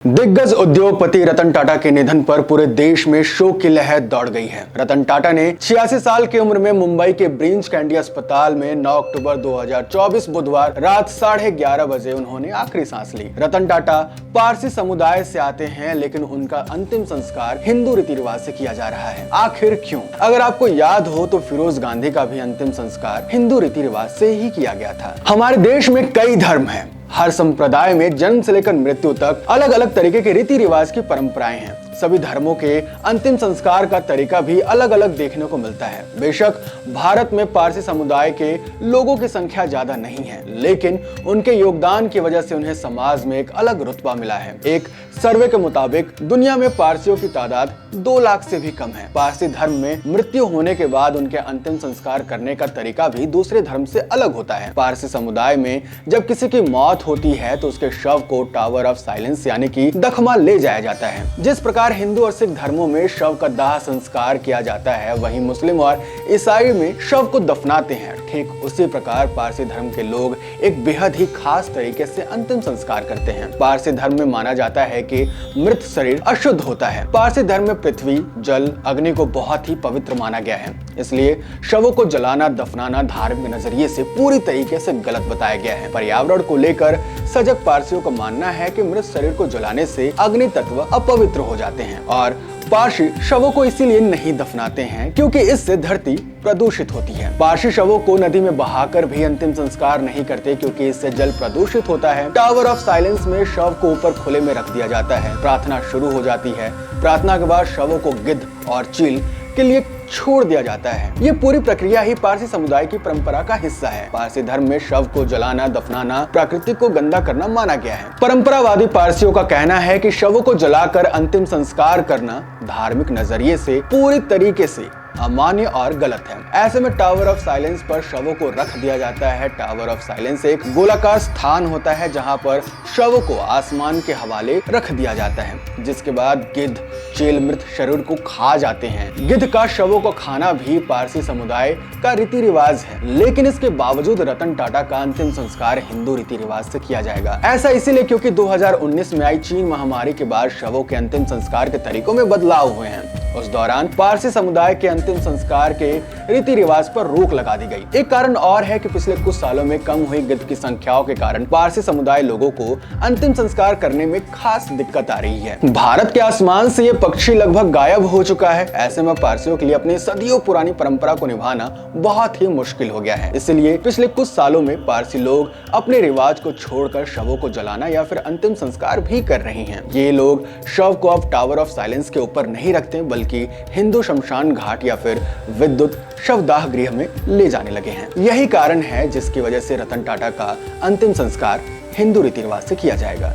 दिग्गज उद्योगपति रतन टाटा के निधन पर पूरे देश में शोक की लहर दौड़ गई है। रतन टाटा ने 86 साल की उम्र में मुंबई के ब्रीच कैंडी अस्पताल में 9 अक्टूबर 2024 बुधवार रात 11:30 बजे उन्होंने आखिरी सांस ली। रतन टाटा पारसी समुदाय से आते हैं, लेकिन उनका अंतिम संस्कार हिंदू रीति रिवाज से किया जा रहा है। आखिर क्यों? अगर आपको याद हो तो फिरोज गांधी का भी अंतिम संस्कार हिंदू रीति रिवाज से ही किया गया था। हमारे देश में कई धर्म हैं। हर संप्रदाय में जन्म से लेकर मृत्यु तक अलग अलग तरीके के रीति रिवाज की परंपराएं हैं। सभी धर्मों के अंतिम संस्कार का तरीका भी अलग अलग देखने को मिलता है। बेशक भारत में पारसी समुदाय के लोगों की संख्या ज्यादा नहीं है, लेकिन उनके योगदान की वजह से उन्हें समाज में एक अलग रुतबा मिला है। एक सर्वे के मुताबिक दुनिया में पारसियों की तादाद 2 लाख से भी कम है। पारसी धर्म में मृत्यु होने के बाद उनके अंतिम संस्कार करने का तरीका भी दूसरे धर्म से अलग होता है। पारसी समुदाय में जब किसी की मौत होती है तो उसके शव को टावर ऑफ साइलेंस यानी कि दखमा ले जाया जाता है। जिस प्रकार हिंदू और सिख धर्मों में शव का दाह संस्कार किया जाता है, वहीं मुस्लिम और ईसाई में शव को दफनाते हैं। ठीक उसी प्रकार पारसी धर्म के लोग एक बेहद ही खास तरीके से अंतिम संस्कार करते हैं। पारसी धर्म में माना जाता है कि मृत शरीर अशुद्ध होता है। पारसी धर्म में पृथ्वी, जल, अग्नि को बहुत ही पवित्र माना गया है, इसलिए शवों को जलाना, दफनाना धार्मिक नजरिए से पूरी तरीके से गलत बताया गया है। पर्यावरण को लेकर सजग पारसियों का मानना है कि मृत शरीर को जलाने से अग्नि तत्व अपवित्र हो जाते हैं और पारसी शवों को इसीलिए नहीं दफनाते हैं क्योंकि इससे धरती प्रदूषित होती है। पारसी शवों को नदी में बहाकर भी अंतिम संस्कार नहीं करते क्योंकि इससे जल प्रदूषित होता है। टावर ऑफ साइलेंस में शव को ऊपर खुले में रख दिया जाता है। प्रार्थना शुरू हो जाती है। प्रार्थना के बाद शवों को गिद्ध और चील के लिए छोड़ दिया जाता है। ये पूरी प्रक्रिया ही पारसी समुदाय की परंपरा का हिस्सा है। पारसी धर्म में शव को जलाना, दफनाना प्रकृति को गंदा करना माना गया है। परंपरावादी पारसियों का कहना है कि शवों को जलाकर अंतिम संस्कार करना धार्मिक नजरिए से पूरी तरीके से अमान्य और गलत है। ऐसे में टावर ऑफ साइलेंस पर शवों को रख दिया जाता है। टावर ऑफ साइलेंस एक गोलाकार स्थान होता है जहां पर शवों को आसमान के हवाले रख दिया जाता है, जिसके बाद गिद्ध, चील मृत शरीर को खा जाते हैं। गिद्ध का शवों को खाना भी पारसी समुदाय का रीति रिवाज है, लेकिन इसके बावजूद रतन टाटा का अंतिम संस्कार हिंदू रीति रिवाज से किया जाएगा। ऐसा इसीलिए क्योंकि 2019 में आई चीन महामारी के बाद शवों के अंतिम संस्कार के तरीकों में बदलाव हुए हैं। उस दौरान पारसी समुदाय के अंतिम संस्कार के रीति रिवाज पर रोक लगा दी गई। एक कारण और है कि पिछले कुछ सालों में कम हुई गिद्ध की संख्याओं के कारण पारसी समुदाय लोगों को अंतिम संस्कार करने में खास दिक्कत आ रही है। भारत के आसमान से ये पक्षी लगभग गायब हो चुका है। ऐसे में पारसियों के लिए अपनी सदियों पुरानी परंपरा को निभाना बहुत ही मुश्किल हो गया है। इसलिए पिछले कुछ सालों में पारसी लोग अपने रिवाज को छोड़कर शवों को जलाना या फिर अंतिम संस्कार भी कर रहे हैं। ये लोग शव को अब टावर ऑफ साइलेंस के ऊपर नहीं रखते, बल्कि हिंदू शमशान घाट या फिर विद्युत शवदाह गृह में ले जाने लगे हैं। यही कारण है जिसकी वजह से रतन टाटा का अंतिम संस्कार हिंदू रीति रिवाज से किया जाएगा।